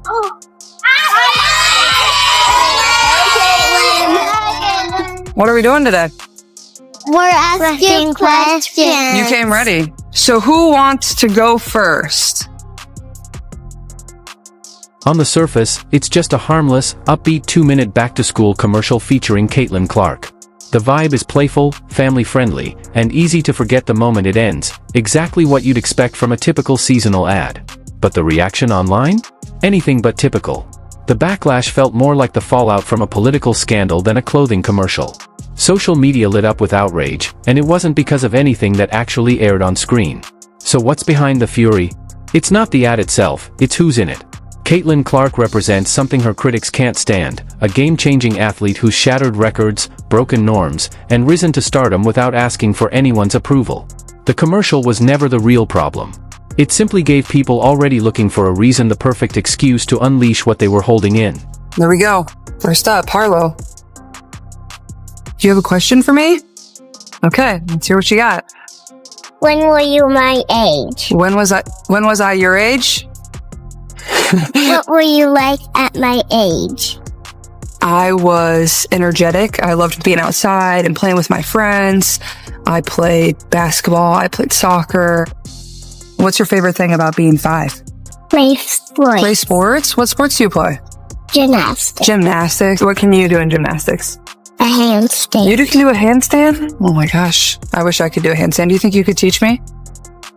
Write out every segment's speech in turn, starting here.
Oh. What are we doing today? We're asking questions. You came ready. So who wants to go first? On the surface, it's just a harmless, upbeat 2-minute back-to-school commercial featuring Caitlin Clark. The vibe is playful, family-friendly, and easy to forget the moment it ends, exactly what you'd expect from a typical seasonal ad. But the reaction online? Anything but typical. The backlash felt more like the fallout from a political scandal than a clothing commercial. Social media lit up with outrage, and it wasn't because of anything that actually aired on screen. So what's behind the fury? It's not the ad itself, it's who's in it. Caitlin Clark represents something her critics can't stand, a game-changing athlete who's shattered records, broken norms, and risen to stardom without asking for anyone's approval. The commercial was never the real problem. It simply gave people already looking for a reason the perfect excuse to unleash what they were holding in. There we go. First up, Harlow. Do you have a question for me? Okay, let's hear what you got. When were you my age? When was I your age? What were you like at my age? I was energetic. I loved being outside and playing with my friends. I played basketball. I played soccer. What's your favorite thing about being 5? Play sports. Play sports? What sports do you play? Gymnastics. Gymnastics. What can you do in gymnastics? A handstand. You can do a handstand? Oh my gosh. I wish I could do a handstand. Do you think you could teach me?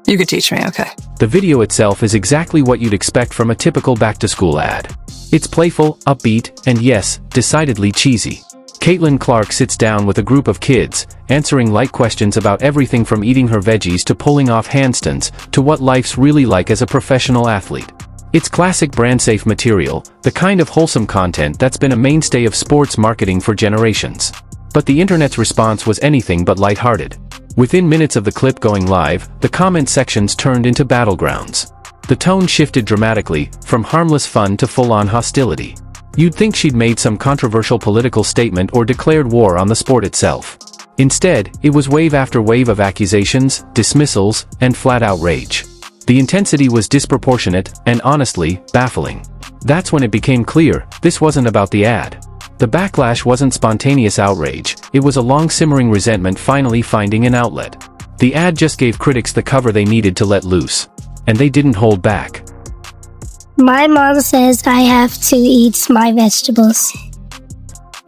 You could teach me, okay. The video itself is exactly what you'd expect from a typical back-to-school ad. It's playful, upbeat, and yes, decidedly cheesy. Caitlin Clark sits down with a group of kids, answering light questions about everything from eating her veggies to pulling off handstands, to what life's really like as a professional athlete. It's classic brand-safe material, the kind of wholesome content that's been a mainstay of sports marketing for generations. But the internet's response was anything but lighthearted. Within minutes of the clip going live, the comment sections turned into battlegrounds. The tone shifted dramatically, from harmless fun to full-on hostility. You'd think she'd made some controversial political statement or declared war on the sport itself. Instead, it was wave after wave of accusations, dismissals, and flat outrage. The intensity was disproportionate, and honestly, baffling. That's when it became clear, this wasn't about the ad. The backlash wasn't spontaneous outrage, it was a long-simmering resentment finally finding an outlet. The ad just gave critics the cover they needed to let loose. And they didn't hold back. My mom says I have to eat my vegetables.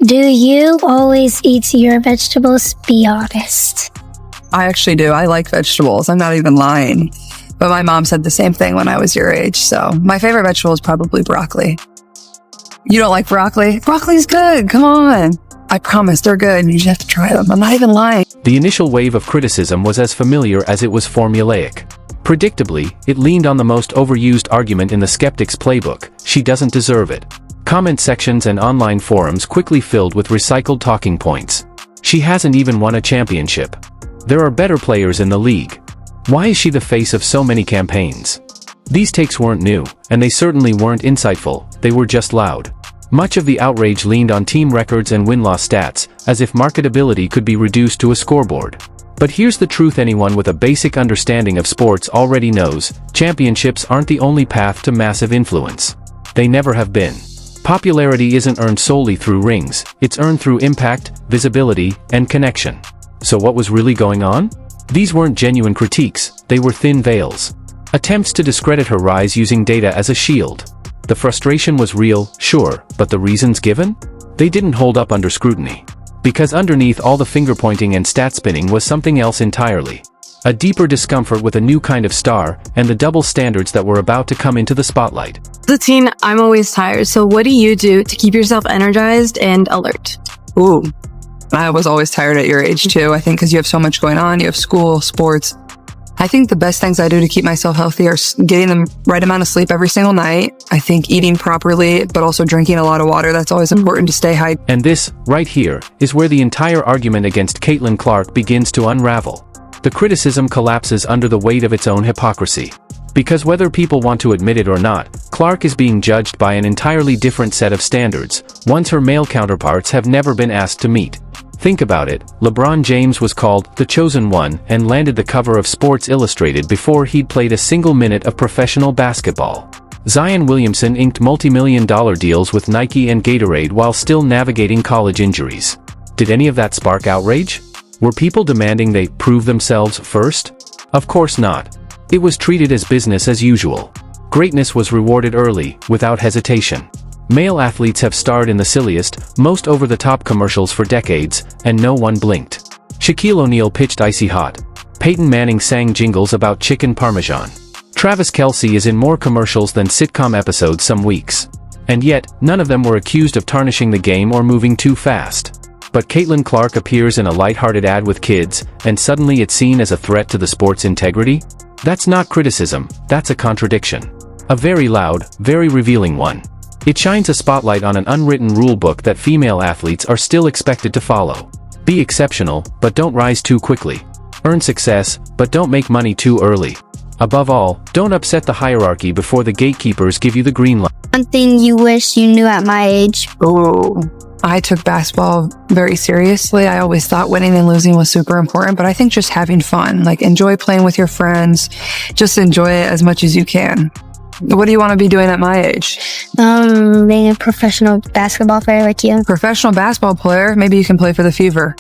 Do you always eat your vegetables? Be honest. I actually do. I like vegetables. I'm not even lying. But my mom said the same thing when I was your age, so my favorite vegetable is probably broccoli. You don't like broccoli? Broccoli's good. Come on. I promise they're good. You just have to try them. I'm not even lying. The initial wave of criticism was as familiar as it was formulaic. Predictably, it leaned on the most overused argument in the skeptic's playbook: she doesn't deserve it. Comment sections and online forums quickly filled with recycled talking points. She hasn't even won a championship. There are better players in the league. Why is she the face of so many campaigns? These takes weren't new, and they certainly weren't insightful, they were just loud. Much of the outrage leaned on team records and win-loss stats, as if marketability could be reduced to a scoreboard. But here's the truth anyone with a basic understanding of sports already knows: championships aren't the only path to massive influence. They never have been. Popularity isn't earned solely through rings, it's earned through impact, visibility, and connection. So what was really going on? These weren't genuine critiques, they were thin veils. Attempts to discredit her rise using data as a shield. The frustration was real, sure, but the reasons given? They didn't hold up under scrutiny. Because underneath all the finger-pointing and stat-spinning was something else entirely. A deeper discomfort with a new kind of star, and the double standards that were about to come into the spotlight. As a teen, I'm always tired, so what do you do to keep yourself energized and alert? Ooh, I was always tired at your age too, I think, because you have so much going on. You have school, sports. I think the best things I do to keep myself healthy are getting the right amount of sleep every single night. I think eating properly, but also drinking a lot of water. That's always important to stay hydrated. And this, right here, is where the entire argument against Caitlin Clark begins to unravel. The criticism collapses under the weight of its own hypocrisy. Because whether people want to admit it or not, Clark is being judged by an entirely different set of standards, ones her male counterparts have never been asked to meet. Think about it, LeBron James was called the Chosen One and landed the cover of Sports Illustrated before he'd played a single minute of professional basketball. Zion Williamson inked multi-million-dollar deals with Nike and Gatorade while still navigating college injuries. Did any of that spark outrage? Were people demanding they prove themselves first? Of course not. It was treated as business as usual. Greatness was rewarded early, without hesitation. Male athletes have starred in the silliest, most over-the-top commercials for decades, and no one blinked. Shaquille O'Neal pitched icy hot. Peyton Manning sang jingles about chicken parmesan. Travis Kelce is in more commercials than sitcom episodes some weeks. And yet, none of them were accused of tarnishing the game or moving too fast. But Caitlin Clark appears in a lighthearted ad with kids, and suddenly it's seen as a threat to the sport's integrity? That's not criticism, that's a contradiction. A very loud, very revealing one. It shines a spotlight on an unwritten rulebook that female athletes are still expected to follow. Be exceptional, but don't rise too quickly. Earn success, but don't make money too early. Above all, don't upset the hierarchy before the gatekeepers give you the green light. One thing you wish you knew at my age. Ooh. I took basketball very seriously. I always thought winning and losing was super important, but I think just having fun, like enjoy playing with your friends, just enjoy it as much as you can. What do you want to be doing at my age? Being a professional basketball player like you. Professional basketball player? Maybe you can play for the Fever.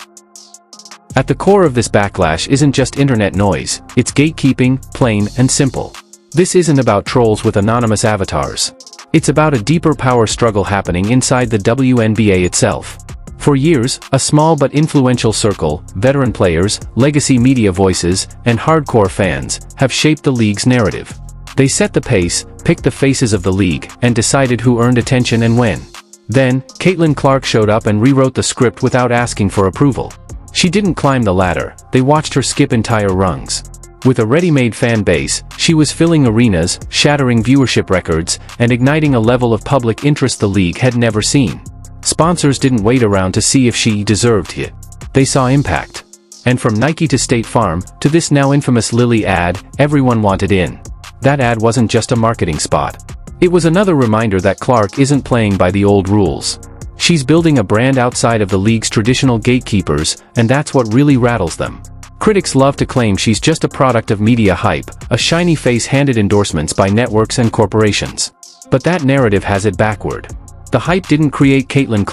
At the core of this backlash isn't just internet noise, it's gatekeeping, plain and simple. This isn't about trolls with anonymous avatars. It's about a deeper power struggle happening inside the WNBA itself. For years, a small but influential circle, veteran players, legacy media voices, and hardcore fans, have shaped the league's narrative. They set the pace, picked the faces of the league, and decided who earned attention and when. Then, Caitlin Clark showed up and rewrote the script without asking for approval. She didn't climb the ladder, they watched her skip entire rungs. With a ready-made fan base, she was filling arenas, shattering viewership records, and igniting a level of public interest the league had never seen. Sponsors didn't wait around to see if she deserved it. They saw impact. And from Nike to State Farm, to this now infamous Lilly ad, everyone wanted in. That ad wasn't just a marketing spot. It was another reminder that Clark isn't playing by the old rules. She's building a brand outside of the league's traditional gatekeepers, and that's what really rattles them. Critics love to claim she's just a product of media hype, a shiny face handed endorsements by networks and corporations. But that narrative has it backward. The hype didn't create Caitlin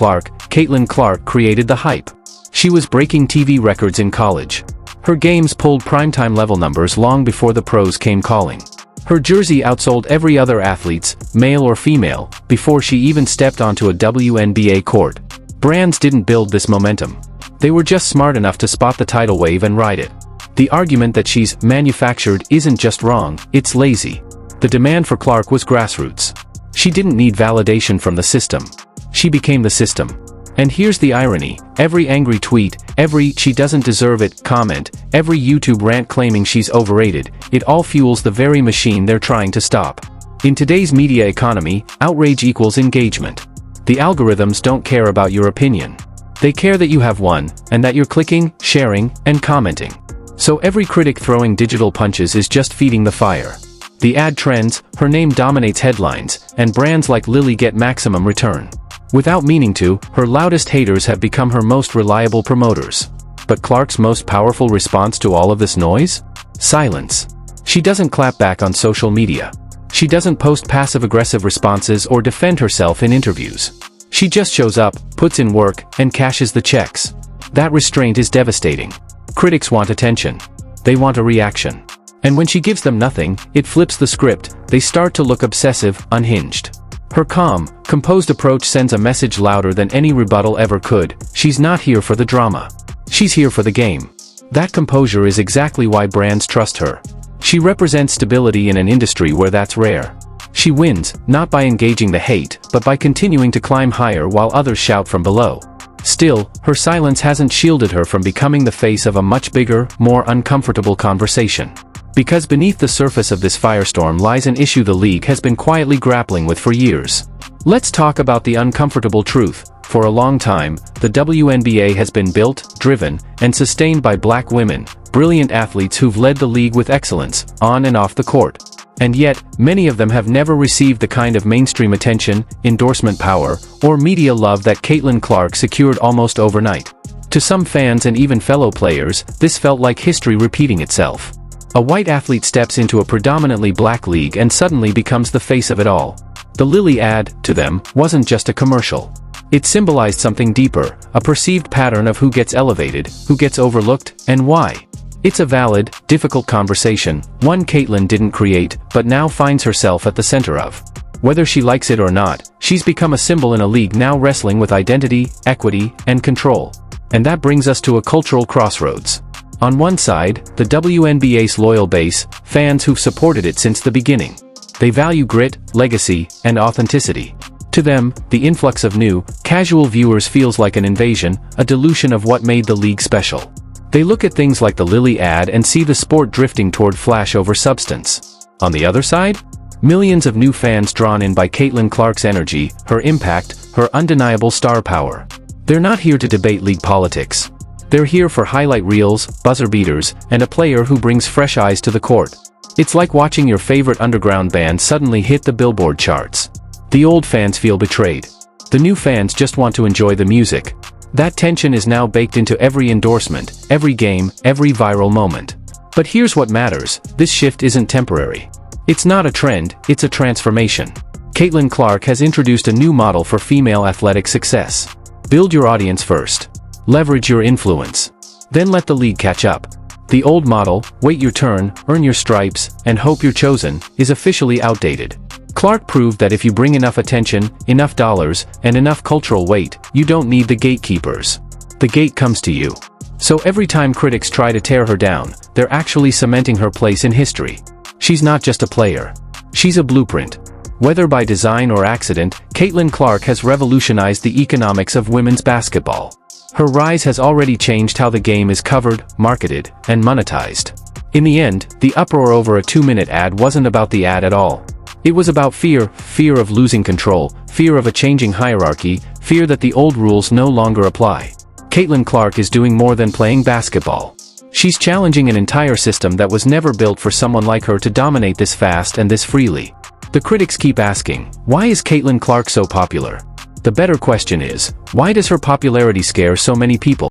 Clark created the hype. She was breaking TV records in college. Her games pulled primetime level numbers long before the pros came calling. Her jersey outsold every other athlete's, male or female, before she even stepped onto a WNBA court. Brands didn't build this momentum. They were just smart enough to spot the tidal wave and ride it. The argument that she's manufactured isn't just wrong, it's lazy. The demand for Clark was grassroots. She didn't need validation from the system. She became the system. And here's the irony, every angry tweet, every "she doesn't deserve it" comment, every YouTube rant claiming she's overrated, it all fuels the very machine they're trying to stop. In today's media economy, outrage equals engagement. The algorithms don't care about your opinion. They care that you have one, and that you're clicking, sharing, and commenting. So every critic throwing digital punches is just feeding the fire. The ad trends, her name dominates headlines, and brands like Lilly get maximum return. Without meaning to, her loudest haters have become her most reliable promoters. But Clark's most powerful response to all of this noise? Silence. She doesn't clap back on social media. She doesn't post passive-aggressive responses or defend herself in interviews. She just shows up, puts in work, and cashes the checks. That restraint is devastating. Critics want attention. They want a reaction. And when she gives them nothing, it flips the script, they start to look obsessive, unhinged. Her calm, composed approach sends a message louder than any rebuttal ever could: she's not here for the drama. She's here for the game. That composure is exactly why brands trust her. She represents stability in an industry where that's rare. She wins, not by engaging the hate, but by continuing to climb higher while others shout from below. Still, her silence hasn't shielded her from becoming the face of a much bigger, more uncomfortable conversation. Because beneath the surface of this firestorm lies an issue the league has been quietly grappling with for years. Let's talk about the uncomfortable truth. For a long time, the WNBA has been built, driven, and sustained by black women, brilliant athletes who've led the league with excellence, on and off the court. And yet, many of them have never received the kind of mainstream attention, endorsement power, or media love that Caitlin Clark secured almost overnight. To some fans and even fellow players, this felt like history repeating itself. A white athlete steps into a predominantly black league and suddenly becomes the face of it all. The Lilly ad, to them, wasn't just a commercial. It symbolized something deeper, a perceived pattern of who gets elevated, who gets overlooked, and why. It's a valid, difficult conversation, one Caitlyn didn't create, but now finds herself at the center of. Whether she likes it or not, she's become a symbol in a league now wrestling with identity, equity, and control. And that brings us to a cultural crossroads. On one side, the WNBA's loyal base, fans who've supported it since the beginning. They value grit, legacy, and authenticity. To them, the influx of new, casual viewers feels like an invasion, a dilution of what made the league special. They look at things like the Lilly ad and see the sport drifting toward flash over substance. On the other side, millions of new fans drawn in by Caitlyn Clark's energy, her impact, her undeniable star power. They're not here to debate league politics. They're here for highlight reels, buzzer beaters, and a player who brings fresh eyes to the court. It's like watching your favorite underground band suddenly hit the Billboard charts. The old fans feel betrayed. The new fans just want to enjoy the music. That tension is now baked into every endorsement, every game, every viral moment. But here's what matters, this shift isn't temporary. It's not a trend, it's a transformation. Caitlyn Clark has introduced a new model for female athletic success. Build your audience first. Leverage your influence. Then let the league catch up. The old model, wait your turn, earn your stripes, and hope you're chosen, is officially outdated. Clark proved that if you bring enough attention, enough dollars, and enough cultural weight, you don't need the gatekeepers. The gate comes to you. So every time critics try to tear her down, they're actually cementing her place in history. She's not just a player. She's a blueprint. Whether by design or accident, Caitlyn Clark has revolutionized the economics of women's basketball. Her rise has already changed how the game is covered, marketed, and monetized. In the end, the uproar over a 2-minute ad wasn't about the ad at all. It was about fear of losing control, fear of a changing hierarchy, fear that the old rules no longer apply. Caitlyn Clark is doing more than playing basketball. She's challenging an entire system that was never built for someone like her to dominate this fast and this freely. The critics keep asking, why is Caitlyn Clark so popular? The better question is, why does her popularity scare so many people?